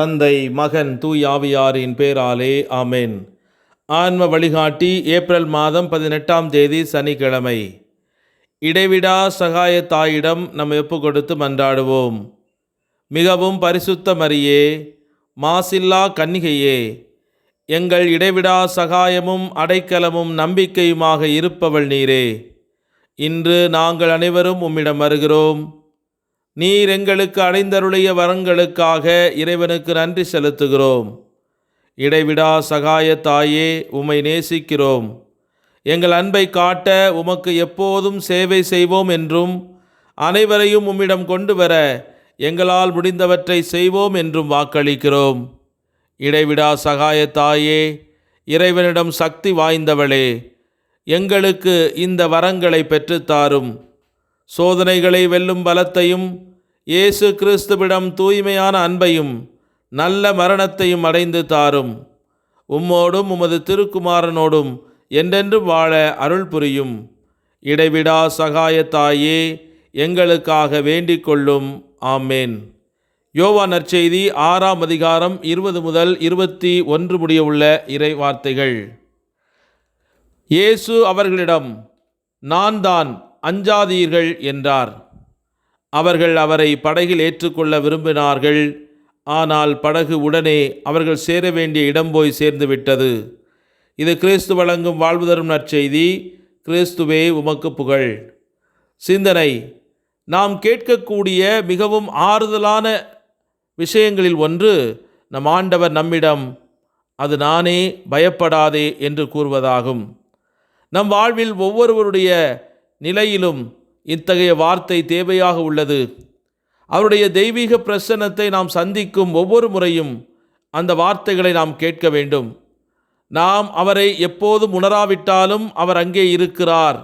தந்தை, மகன், தூய் ஆவியாரின் பேராலே ஆமென். ஆன்ம வழிகாட்டி ஏப்ரல் மாதம் 18ஆம் தேதி சனிக்கிழமை. இடைவிடா சகாய தாயிடம் நம் ஒப்புக்கொடுத்து மன்றாடுவோம். மிகவும் பரிசுத்த மரியே, மாசில்லா கன்னிகையே, எங்கள் இடைவிடா சகாயமும் அடைக்கலமும் நம்பிக்கையுமாக இருப்பவள் நீரே. இன்று நாங்கள் அனைவரும் உம்மிடம் வருகிறோம். நீர் எங்களுக்கு அடைந்தருளிய வரங்களுக்காக இறைவனுக்கு நன்றி செலுத்துகிறோம். இடைவிடா சகாய தாயே, உம்மை நேசிக்கிறோம். எங்கள் அன்பை காட்ட உமக்கு எப்போதும் சேவை செய்வோம் என்றும், அனைவரையும் உம்மிடம் கொண்டு வர எங்களால் முடிந்தவற்றை செய்வோம் என்றும் வாக்களிக்கிறோம். இடைவிடா சகாய தாயே, இறைவனிடம் சக்தி வாய்ந்தவளே, எங்களுக்கு இந்த வரங்களை பெற்றுத்தாரும். சோதனைகளை வெல்லும் பலத்தையும், இயேசு கிறிஸ்துவிடம் தூய்மையான அன்பையும் நல்ல மரணத்தையும் அடைந்து தாரும். உம்மோடும் உமது திருக்குமாரனோடும் என்றென்றும் வாழ அருள் புரியும். இடைவிடா சகாய தாயே, எங்களுக்காக வேண்டிக் கொள்ளும். ஆமேன். யோவான் நற்செய்தி 6ஆம் அதிகாரம் 20 முதல் 21 முடிய உள்ள இறை வார்த்தைகள். இயேசு அவர்களிடம், நான் தான், அஞ்சாதீர்கள் என்றார். அவர்கள் அவரை படகில் ஏற்றுக்கொள்ள விரும்பினார்கள். ஆனால் படகு உடனே அவர்கள் சேர வேண்டிய இடம் போய் சேர்ந்து விட்டது. இது கிறிஸ்து வழங்கும் வாழ்வு தரும் நற்செய்தி. கிறிஸ்துவே உமக்கு புகழ். சிந்தனை: நாம் கேட்கக்கூடிய மிகவும் ஆறுதலான விஷயங்களில் ஒன்று, நம் ஆண்டவர் நம்மிடம், அது நானே, பயப்படாதே என்று கூறுவதாகும். நம் வாழ்வில் ஒவ்வொருவருடைய நிலையிலும் இத்தகைய வார்த்தை தேவையாக உள்ளது. அவருடைய தெய்வீக பிரசன்னத்தை நாம் சந்திக்கும் ஒவ்வொரு முறையும் அந்த வார்த்தைகளை நாம் கேட்க வேண்டும். நாம் அவரை எப்போதும் உணராவிட்டாலும் அவர் அங்கே இருக்கிறார்.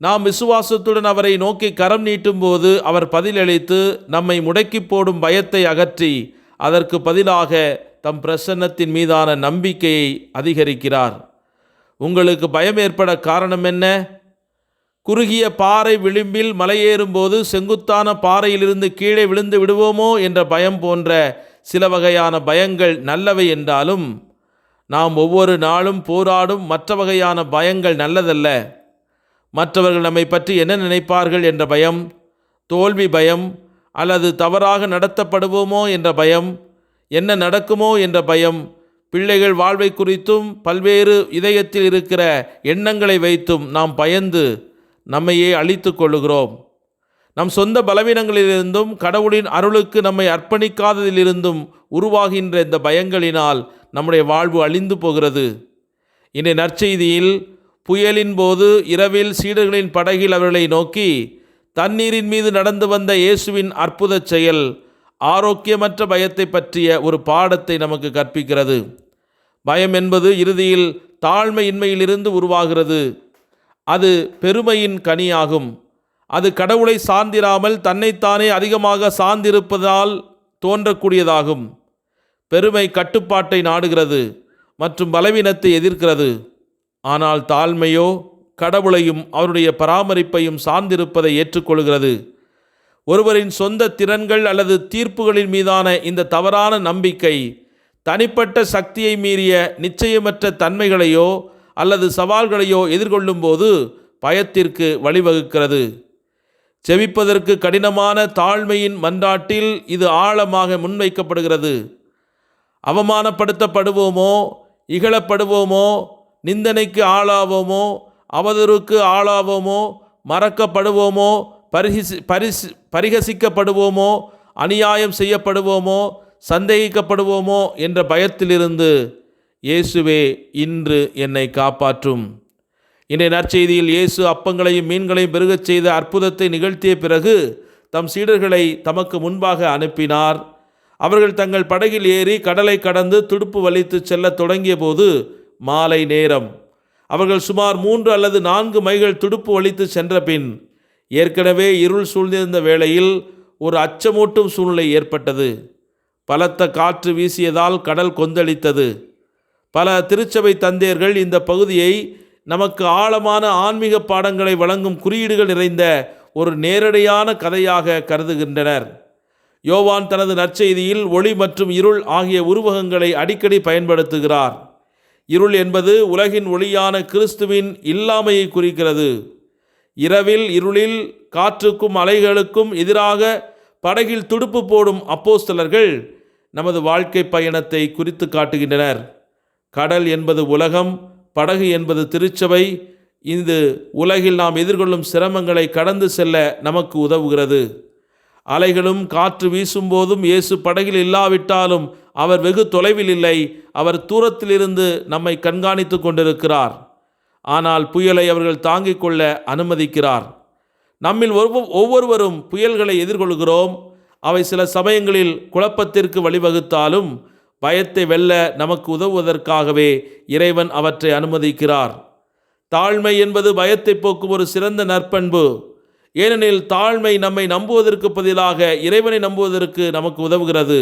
நாம் விசுவாசத்துடன் அவரை நோக்கி கரம் நீட்டும் போது அவர் பதிலளித்து நம்மை முடக்கி போடும் பயத்தை அகற்றி அதற்கு பதிலாக தம் பிரசன்னத்தின் மீதான நம்பிக்கையை அதிகரிக்கிறார். உங்களுக்கு பயம் ஏற்பட காரணம் என்ன? குறுகிய பாறை விளிம்பில் மலையேறும்போது செங்குத்தான பாறையிலிருந்து கீழே விழுந்து விடுவோமோ என்ற பயம் போன்ற சில வகையான பயங்கள் நல்லவை என்றாலும், நாம் ஒவ்வொரு நாளும் போராடும் மற்ற வகையான பயங்கள் நல்லதல்ல. மற்றவர்கள் நம்மை பற்றி என்ன நினைப்பார்கள் என்ற பயம், தோல்வி பயம், அல்லது தவறாக நடத்தப்படுவோமோ என்ற பயம், என்ன நடக்குமோ என்ற பயம், பிள்ளைகள் வாழ்வை குறித்தும் பல்வேறு இதயத்தில் இருக்கிற எண்ணங்களை வைத்தும் நாம் பயந்து நம்மையே அழித்து கொள்ளுகிறோம். நம் சொந்த பலவீனங்களிலிருந்தும் கடவுளின் அருளுக்கு நம்மை அர்ப்பணிக்காததிலிருந்தும் உருவாகின்ற இந்த பயங்களினால் நம்முடைய வாழ்வு அழிந்து போகிறது. இன்றைய நற்செய்தியில் புயலின் போது இரவில் சீடர்களின் படகில் அவர்களை நோக்கி தண்ணீரின் மீது நடந்து வந்த இயேசுவின் அற்புத செயல் ஆரோக்கியமற்ற பயத்தை பற்றிய ஒரு பாடத்தை நமக்கு கற்பிக்கிறது. பயம் என்பது இறுதியில் தாழ்மையின்மையிலிருந்து உருவாகிறது. அது பெருமையின் கனியாகும். அது கடவுளை சார்ந்திராமல் தன்னைத்தானே அதிகமாக சார்ந்திருப்பதால் தோன்றக்கூடியதாகும். பெருமை கட்டுப்பாட்டை நாடுகிறது மற்றும் பலவீனத்தை எதிர்க்கிறது. ஆனால் தாழ்மையோ கடவுளையும் அவருடைய பராமரிப்பையும் சார்ந்திருப்பதை ஏற்றுக்கொள்கிறது. ஒருவரின் சொந்த திறன்கள் அல்லது தீர்ப்புகளின் மீதான இந்த தவறான நம்பிக்கை தனிப்பட்ட சக்தியை மீறிய நிச்சயமற்ற தன்மைகளையோ அல்லது சவால்களையோ எதிர்கொள்ளும் போது பயத்திற்கு வழிவகுக்கிறது. செவிப்பதற்கு கடினமான தாழ்மையின் மன்றாட்டில் இது ஆழமாக முன்வைக்கப்படுகிறது. அவமானப்படுத்தப்படுவோமோ, இகழப்படுவோமோ, நிந்தனைக்கு ஆளாவோமோ, அவதூறுக்கு ஆளாவோமோ, மறக்கப்படுவோமோ, பரிகசிக்கப்படுவோமோ, அநியாயம் செய்யப்படுவோமோ, சந்தேகிக்கப்படுவோமோ என்ற பயத்திலிருந்து இயேசுவே இன்று என்னை காப்பாற்றும். இன்றைய நற்செய்தியில் இயேசு அப்பங்களையும் மீன்களையும் பெருகச் செய்த அற்புதத்தை நிகழ்த்திய பிறகு தம் சீடர்களை தமக்கு முன்பாக அனுப்பினார். அவர்கள் தங்கள் படகில் ஏறி கடலை கடந்து துடுப்பு வலித்து செல்ல தொடங்கிய போது மாலை நேரம். அவர்கள் சுமார் 3 அல்லது 4 மைல்கள் துடுப்பு வலித்து சென்ற பின் ஏற்கனவே இருள் சூழ்ந்திருந்த வேளையில் ஒரு அச்சமூட்டும் சூழ்நிலை ஏற்பட்டது. பலத்த காற்று வீசியதால் கடல் கொந்தளித்தது. பல திருச்சபை தந்தையர்கள் இந்த பகுதியை நமக்கு ஆழமான ஆன்மீக பாடங்களை வழங்கும் குறியீடுகள் நிறைந்த ஒரு நேரடியான கதையாக கருதுகின்றனர். யோவான் தனது நற்செய்தியில் ஒளி மற்றும் இருள் ஆகிய உருவகங்களை அடிக்கடி பயன்படுத்துகிறார். இருள் என்பது உலகின் ஒளியான கிறிஸ்துவின் இல்லாமையை குறிக்கிறது. இரவில் இருளில் காற்றுக்கும் அலைகளுக்கும் எதிராக படகில் துடுப்பு போடும் அப்போஸ்தலர்கள் நமது வாழ்க்கை பயணத்தை குறித்து காட்டுகின்றனர். கடல் என்பது உலகம், படகு என்பது திருச்சபை. இந்த உலகில் நாம் எதிர்கொள்ளும் சிரமங்களை கடந்து செல்ல நமக்கு உதவுகிறது. அலைகளும் காற்று வீசும்போதும் இயேசு படகில் இல்லாவிட்டாலும் அவர் வெகு தொலைவில் இல்லை. அவர் தூரத்திலிருந்து நம்மை கண்காணித்து கொண்டிருக்கிறார். ஆனால் புயலை அவர்கள் தாங்கிக் கொள்ள அனுமதிக்கிறார். நம்மில் ஒவ்வொருவரும் புயல்களை எதிர்கொள்கிறோம். அவை சில சமயங்களில் குழப்பத்திற்கு வழிவகுத்தாலும் பயத்தை வெல்ல நமக்கு உதவுவதற்காகவே இறைவன் அவற்றை அனுமதிக்கிறார். தாழ்மை என்பது பயத்தை போக்கும் ஒரு சிறந்த நற்பண்பு. ஏனெனில் தாழ்மை நம்மை நம்புவதற்கு பதிலாக இறைவனை நம்புவதற்கு நமக்கு உதவுகிறது.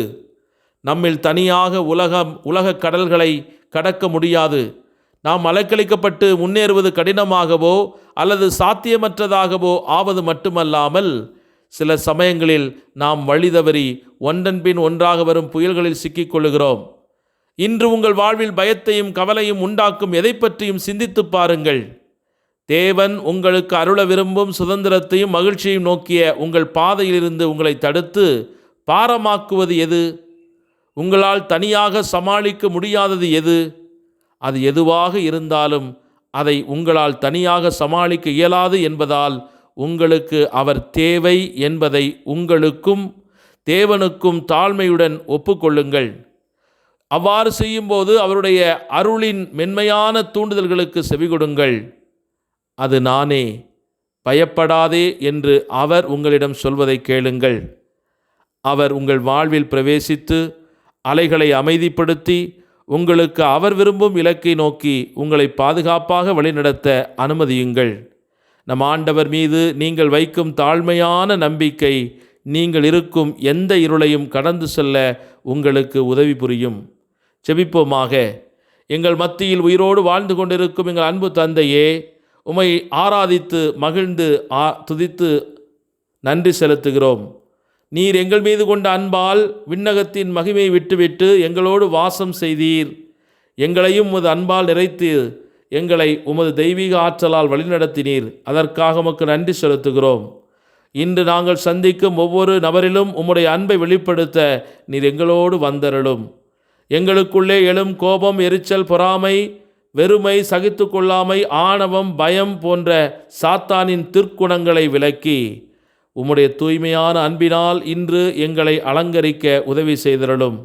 நம்மில் தனியாக உலக கடல்களை கடக்க முடியாது. நாம் அலைக்கழிக்கப்பட்டு முன்னேறுவது கடினமாகவோ அல்லது சாத்தியமற்றதாகவோ ஆவது மட்டுமல்லாமல் சில சமயங்களில் நாம் வழிதவறி ஒன்றன் பின் ஒன்றாக வரும் புயல்களில் சிக்கிக்கொள்ளுகிறோம். இன்று உங்கள் வாழ்வில் பயத்தையும் கவலையும் உண்டாக்கும் எதை பற்றியும் சிந்தித்து பாருங்கள். தேவன் உங்களுக்கு அருள விரும்பும் சுதந்திரத்தையும் மகிழ்ச்சியையும் நோக்கிய உங்கள் பாதையிலிருந்து உங்களை தடுத்து பாரமாக்குவது எது? உங்களால் தனியாக சமாளிக்க முடியாதது எது? அது எதுவாக இருந்தாலும் அதை உங்களால் தனியாக சமாளிக்க இயலாது என்பதால் உங்களுக்கு அவர் தேவை என்பதை உங்களுக்கும் தேவனுக்கும் தாழ்மையுடன் ஒப்புக்கொள்ளுங்கள். அவ்வாறு செய்யும்போது அவருடைய அருளின் மென்மையான தூண்டுதல்களுக்கு செவிகொடுங்கள். அது நானே, பயப்படாதே என்று அவர் உங்களிடம் சொல்வதை கேளுங்கள். அவர் உங்கள் வாழ்வில் பிரவேசித்து அலைகளை அமைதிப்படுத்தி உங்களுக்கு அவர் விரும்பும் இலக்கை நோக்கி உங்களை பாதுகாப்பாக வழிநடத்த அனுமதியுங்கள். நம் ஆண்டவர் மீது நீங்கள் வைக்கும் தாழ்மையான நம்பிக்கை நீங்கள் இருக்கும் எந்த இருளையும் கடந்து செல்ல உங்களுக்கு உதவி புரியும். செபிப்போமாக. எங்கள் மத்தியில் உயிரோடு வாழ்ந்து கொண்டிருக்கும் எங்கள் அன்பு தந்தையே, உம்மை ஆராதித்து மகிழ்ந்து துதித்து நன்றி செலுத்துகிறோம். நீர் எங்கள் மீது கொண்ட அன்பால் விண்ணகத்தின் மகிமையை விட்டுவிட்டு எங்களோடு வாசம் செய்தீர். எங்களையும் உமது அன்பால் நிறைத்து எங்களை உமது தெய்வீக ஆற்றலால் வழிநடத்தினீர். அதற்காக உமக்கு நன்றி செலுத்துகிறோம். இன்று நாங்கள் சந்திக்கும் ஒவ்வொரு நபரிலும் உம்முடைய அன்பை வெளிப்படுத்த நீர் எங்களோடு வந்தருளும். எங்களுக்குள்ளே எழும் கோபம், எரிச்சல், பொறாமை, வெறுமை, சகித்து கொள்ளாமை, ஆணவம், பயம் போன்ற சாத்தானின் துர்க்குணங்களை விலக்கி உம்முடைய தூய்மையான அன்பினால் இன்று எங்களை அலங்கரிக்க உதவி செய்தருளும்.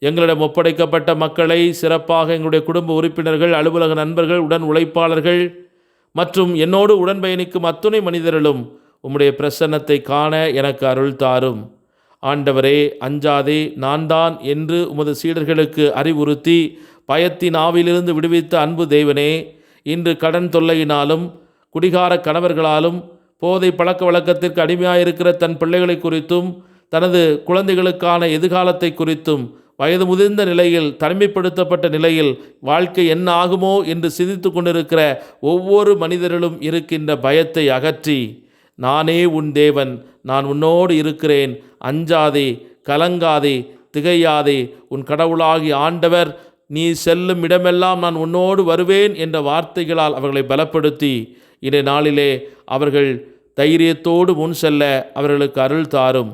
எங்களிடம் ஒப்படைக்கப்பட்ட மக்களை, சிறப்பாக எங்களுடைய குடும்ப உறுப்பினர்கள், அலுவலக நண்பர்கள், உடன் உழைப்பாளர்கள் மற்றும் என்னோடு உடன் பயணிக்கும் அத்துணை மனிதர்களும் உம்முடைய பிரசன்னத்தை காண எனக்கு அருள் தாரும். ஆண்டவரே, அஞ்சாதே, நான் தான் என்று உமது சீடர்களுக்கு அறிவுறுத்தி பயத்தின் ஆவிலிருந்து விடுவித்த அன்பு தேவனே, இன்று கடன் தொல்லையினாலும் குடிகார கணவர்களாலும் போதை பழக்க வழக்கத்திற்கு அடிமையாயிருக்கிற தன் பிள்ளைகளை குறித்தும் தனது குழந்தைகளுக்கான எதிர்காலத்தை குறித்தும் வயது முதிர்ந்த நிலையில் தனிமைப்படுத்தப்பட்ட நிலையில் வாழ்க்கை என்ன ஆகுமோ என்று சிந்தித்து கொண்டிருக்கிற ஒவ்வொரு மனிதரிலும் இருக்கின்ற பயத்தை அகற்றி, நானே உன் தேவன், நான் உன்னோடு இருக்கிறேன், அஞ்சாதே, கலங்காதே, திகையாதே, உன் கடவுளாகி ஆண்டவர் நீ செல்லும் இடமெல்லாம் நான் உன்னோடு வருவேன் என்ற வார்த்தைகளால் அவர்களை பலப்படுத்தி இன்றைய நாளிலே அவர்கள் தைரியத்தோடு முன் செல்ல அவர்களுக்கு அருள் தாரும்.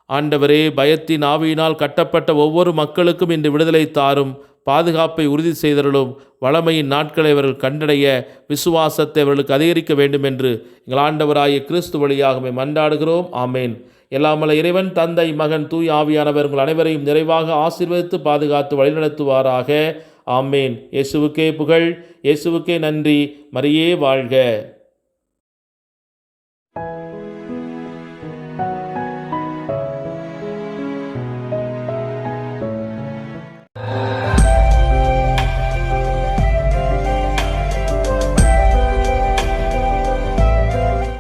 ஆண்டவரே, பயத்தின் ஆவியினால் கட்டப்பட்ட ஒவ்வொரு மக்களுக்கும் இன்று விடுதலை தாரும். பாதுகாப்பை உறுதி செய்தருளும். வளமையின் நாட்களை அவர்கள் கண்டடைய விசுவாசத்தை அவர்களுக்கு அதிகரிக்க வேண்டும் என்று எங்கள் ஆண்டவராகிய கிறிஸ்து வழியாக மன்றாடுகிறோம். ஆமேன். எல்லாமல்ல இறைவன், தந்தை, மகன், தூய் ஆவியானவர் உங்கள் அனைவரையும் நிறைவாக ஆசீர்வதித்து பாதுகாத்து வழிநடத்துவாராக. ஆமேன். இயேசுவுக்கே புகழ், இயேசுவுக்கே நன்றி. மரியே வாழ்க.